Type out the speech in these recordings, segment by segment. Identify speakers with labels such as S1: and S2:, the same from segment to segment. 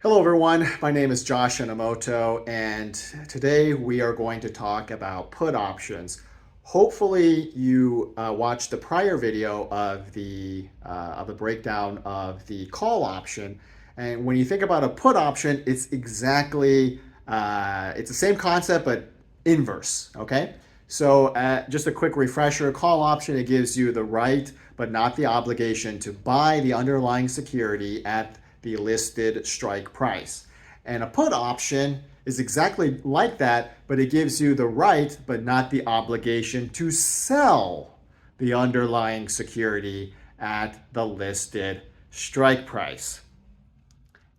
S1: Hello everyone, my name is Josh Inamoto, and today we are going to talk about put options. Hopefully you watched the prior video of the breakdown of the call option. And when you think about a put option, it's exactly it's the same concept but inverse. Okay, so just a quick refresher: call option, it gives you the right but not the obligation to buy the underlying security at the listed strike price. And a put option is exactly like that, but it gives you the right but not the obligation to sell the underlying security at the listed strike price.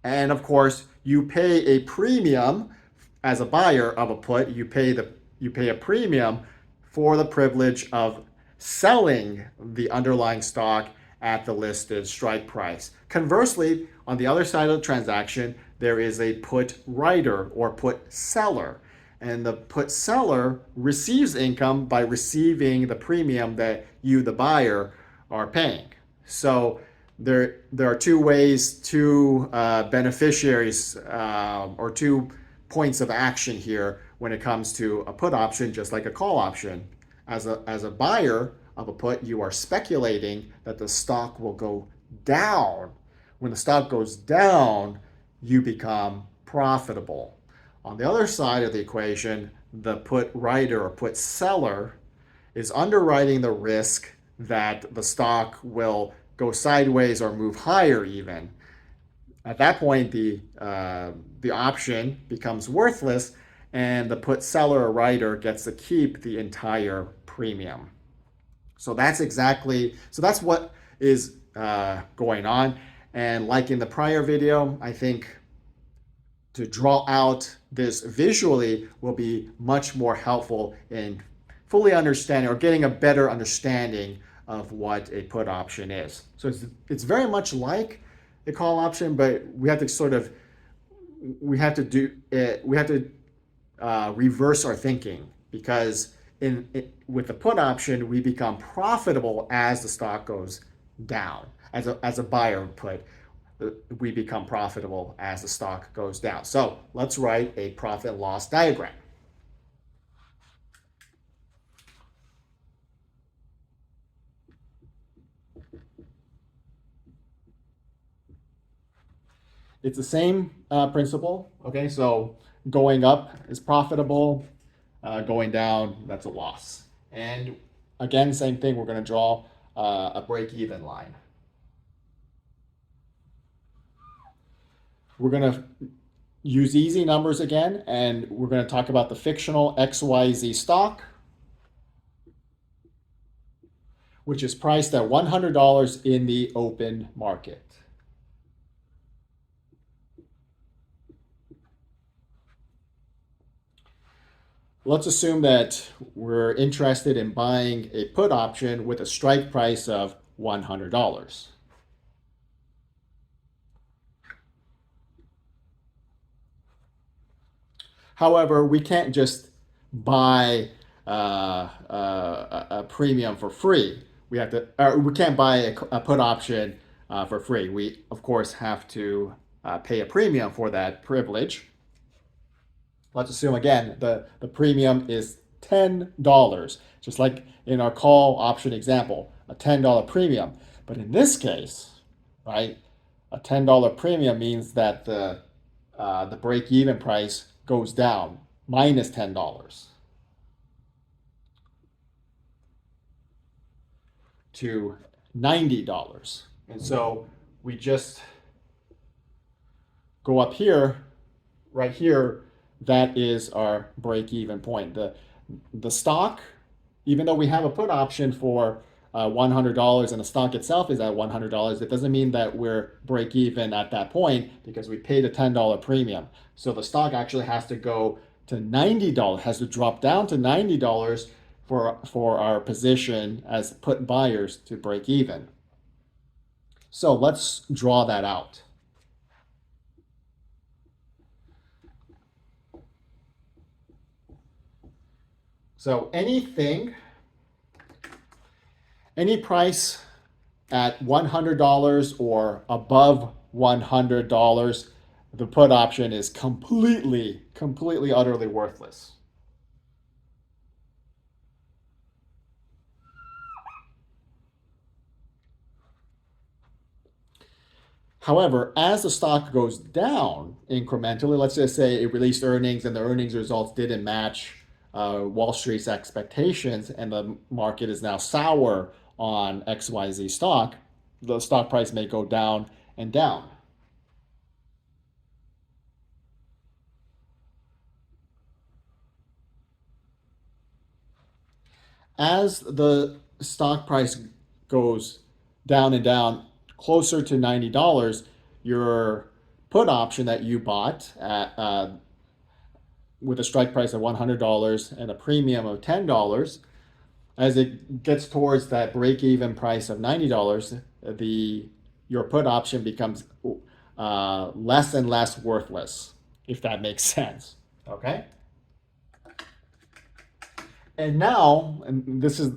S1: And of course, you pay a premium as a buyer of a put. You pay a premium for the privilege of selling the underlying stock at the listed strike price. Conversely, on the other side of the transaction, there is a put writer or put seller. And the put seller receives income by receiving the premium that you, the buyer, are paying. So there are two ways, two beneficiaries, or 2 points of action here when it comes to a put option, just like a call option. As a buyer of a put, you are speculating that the stock will go down. When the stock goes down, you become profitable. On the other side of the equation, the put writer or put seller is underwriting the risk that the stock will go sideways or move higher even. At that point, the option becomes worthless, and the put seller or writer gets to keep the entire premium. So that's what is going on. And like in the prior video, I think to draw out this visually will be much more helpful in fully understanding or getting a better understanding of what a put option is. So it's very much like a call option, but we have to reverse our thinking, because with the put option, we become profitable as the stock goes down. As a buyer put, we become profitable as the stock goes down. So let's write a profit and loss diagram. It's the same principle. Okay, so going up is profitable, going down, that's a loss. And again, same thing, we're going to draw a break-even line. We're going to use easy numbers again, and we're going to talk about the fictional XYZ stock, which is priced at $100 in the open market. Let's assume that we're interested in buying a put option with a strike price of $100. However, we can't just buy a premium for free. We can't buy a put option for free. We, of course, have to pay a premium for that privilege. Let's assume again the premium is $10, just like in our call option example, a $10 premium. But in this case, right, a $10 premium means that the break-even price goes down, minus $10 to $90. And so we just go up here, right here, that is our break-even point. The stock, even though we have a put option for $100 and the stock itself is at $100, it doesn't mean that we're break even at that point, because we paid a $10 premium. So the stock actually has to go to $90, has to drop down to $90 for our position as put buyers to break even. So let's draw that out. So any price at $100 or above $100 the put option is completely, utterly worthless. However, as the stock goes down incrementally, let's just say it released earnings and the earnings results didn't match Wall Street's expectations, and the market is now sour on XYZ stock, the stock price may go down and down. As the stock price goes down and down closer to $90, your put option that you bought at with a strike price of $100 and a premium of $10, as it gets towards that break-even price of $90, your put option becomes less and less worthless, if that makes sense. Okay. And now, and this is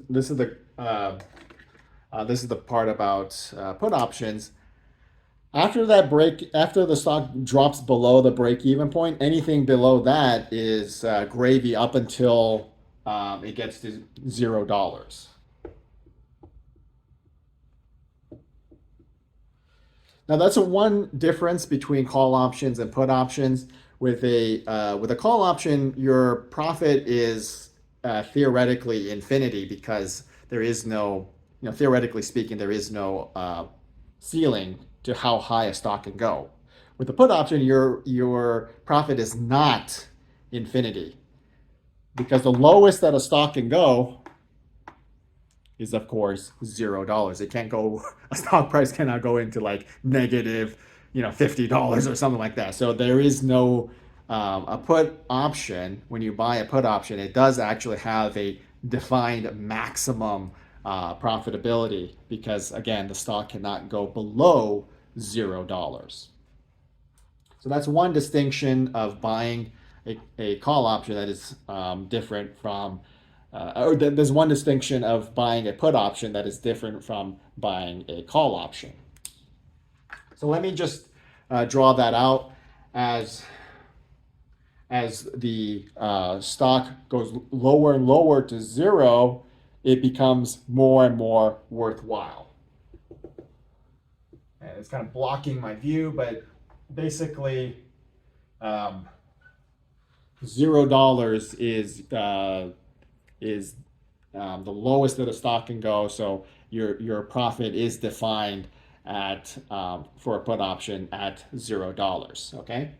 S1: the part about put options. After the stock drops below the break-even point, anything below that is gravy up until it gets to $0. Now that's one difference between call options and put options. With a call option, your profit is theoretically infinity, because there is no, theoretically speaking, there is no ceiling to how high a stock can go. With the put option, your profit is not infinity, because the lowest that a stock can go is, of course, $0. It can't go, a stock price cannot go into like negative, $50 or something like that. So there is no, a put option. When you buy a put option, it does actually have a defined maximum profitability, because again, the stock cannot go below $0. So that's one distinction of buying a call option that is different from, or there's one distinction of buying a put option that is different from buying a call option. So let me just draw that out. As the stock goes lower and lower to $0, it becomes more and more worthwhile. And it's kind of blocking my view, but basically, $0 is the lowest that a stock can go. So your profit is defined at for a put option at $0. Okay,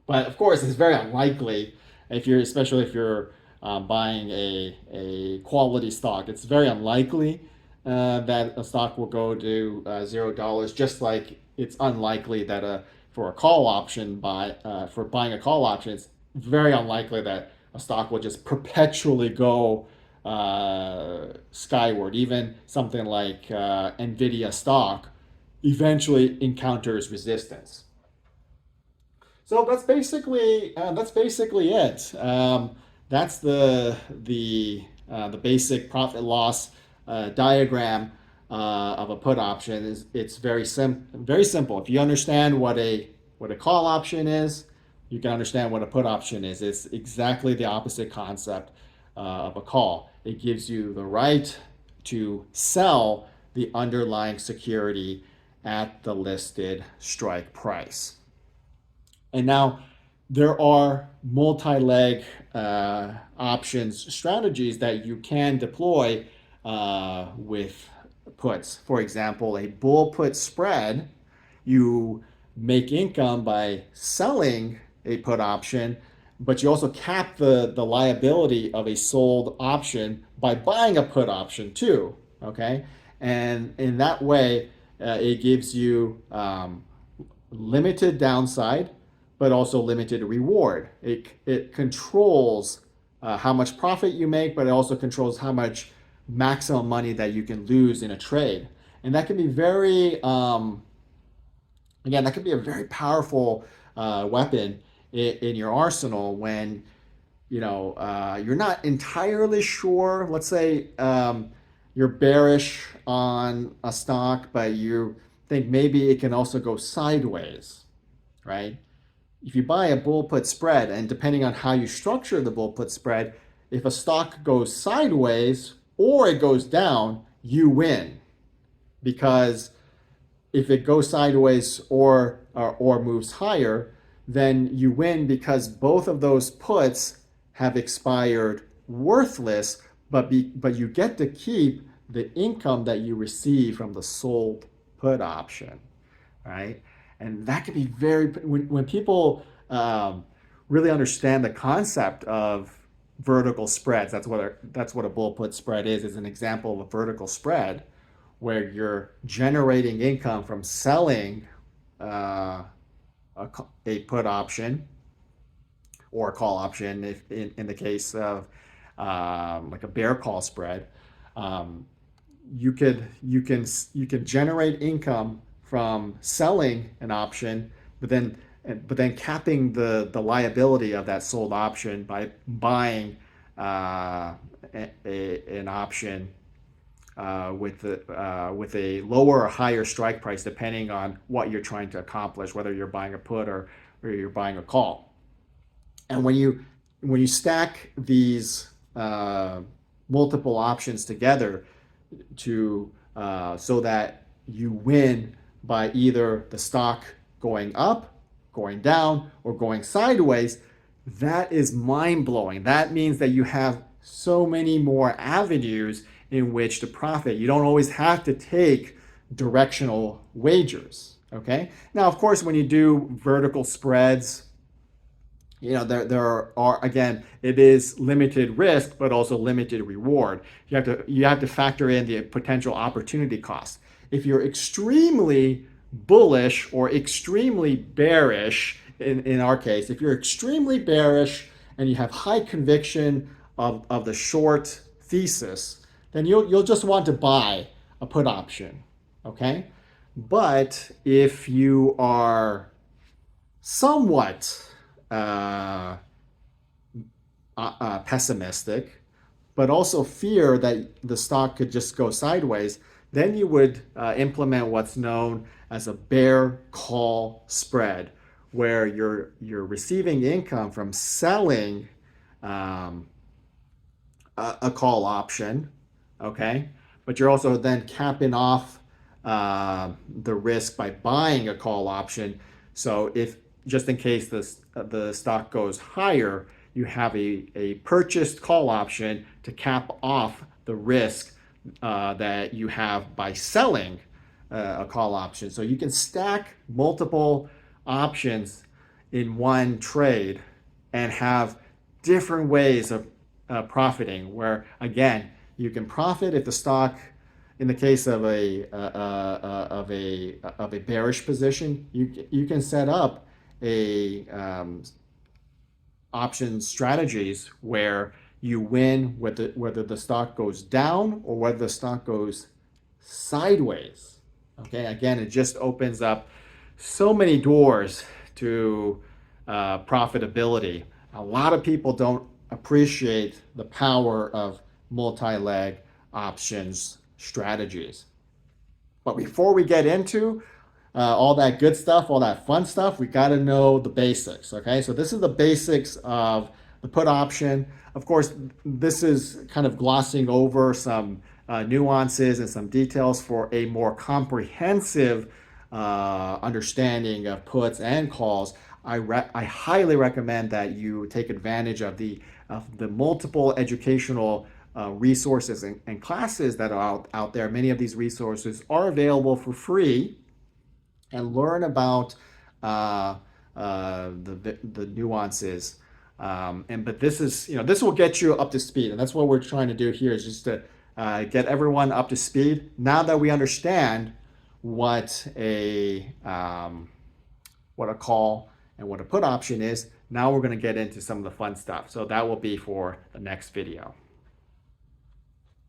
S1: but of course it's very unlikely, especially if you're buying a quality stock. It's very unlikely that a stock will go to $0. Just like it's unlikely that for buying a call option, it's very unlikely that a stock will just perpetually go skyward. Even something like Nvidia stock eventually encounters resistance. So that's basically it. That's the basic profit loss diagram of a put option. It's very simple. If you understand what a call option is, you can understand what a put option is. It's exactly the opposite concept of a call. It gives you the right to sell the underlying security at the listed strike price. And now there are multi-leg options strategies that you can deploy with puts. For example, a bull put spread, you make income by selling a put option, but you also cap the liability of a sold option by buying a put option too. Okay, and in that way, it gives you limited downside, but also limited reward. It controls how much profit you make, but it also controls how much maximum money that you can lose in a trade. And that can be very, again, that can be a very powerful weapon in your arsenal when you're not entirely sure. Let's say you're bearish on a stock, but you think maybe it can also go sideways, right? if you buy a bull put spread, and depending on how you structure the bull put spread, if a stock goes sideways or it goes down, you win. Because if it goes sideways or moves higher, then you win because both of those puts have expired worthless, but you get to keep the income that you receive from the sold put option, right? And that can be very, when people really understand the concept of vertical spreads, that's what a bull put spread is an example of a vertical spread where you're generating income from selling a put option or a call option, if in the case of like a bear call spread. You can generate income from selling an option, but then capping the liability of that sold option by buying an option with a lower or higher strike price, depending on what you're trying to accomplish, whether you're buying a put or you're buying a call. And when you stack these multiple options together to so that you win by either the stock going up, going down, or going sideways, that is mind-blowing. That means that you have so many more avenues in which to profit. You don't always have to take directional wagers, okay? Now, of course, when you do vertical spreads, there are, again, it is limited risk, but also limited reward. You have to factor in the potential opportunity cost. If you're extremely bullish or extremely bearish, in our case, if you're extremely bearish and you have high conviction of the short thesis, then you'll just want to buy a put option, okay? But if you are somewhat pessimistic, but also fear that the stock could just go sideways, then you would implement what's known as a bear call spread, where you're receiving income from selling a call option, okay? But you're also then capping off the risk by buying a call option. So if, just in case the stock goes higher, you have a purchased call option to cap off the risk that you have by selling a call option. So you can stack multiple options in one trade and have different ways of profiting, where again, you can profit if the stock, in the case of a bearish position, you can set up a option strategies where you win whether the stock goes down or whether the stock goes sideways. Okay, again, it just opens up so many doors to profitability. A lot of people don't appreciate the power of multi-leg options strategies. But before we get into all that good stuff, all that fun stuff, we got to know the basics, okay? So this is the basics of the put option. Of course, this is kind of glossing over some nuances and some details for a more comprehensive understanding of puts and calls. I highly recommend that you take advantage of the multiple educational resources and classes that are out there. Many of these resources are available for free, and learn about the nuances. But this is, this will get you up to speed, and that's what we're trying to do here, is just to get everyone up to speed. Now that we understand what a call and what a put option is, now we're going to get into some of the fun stuff. So that will be for the next video.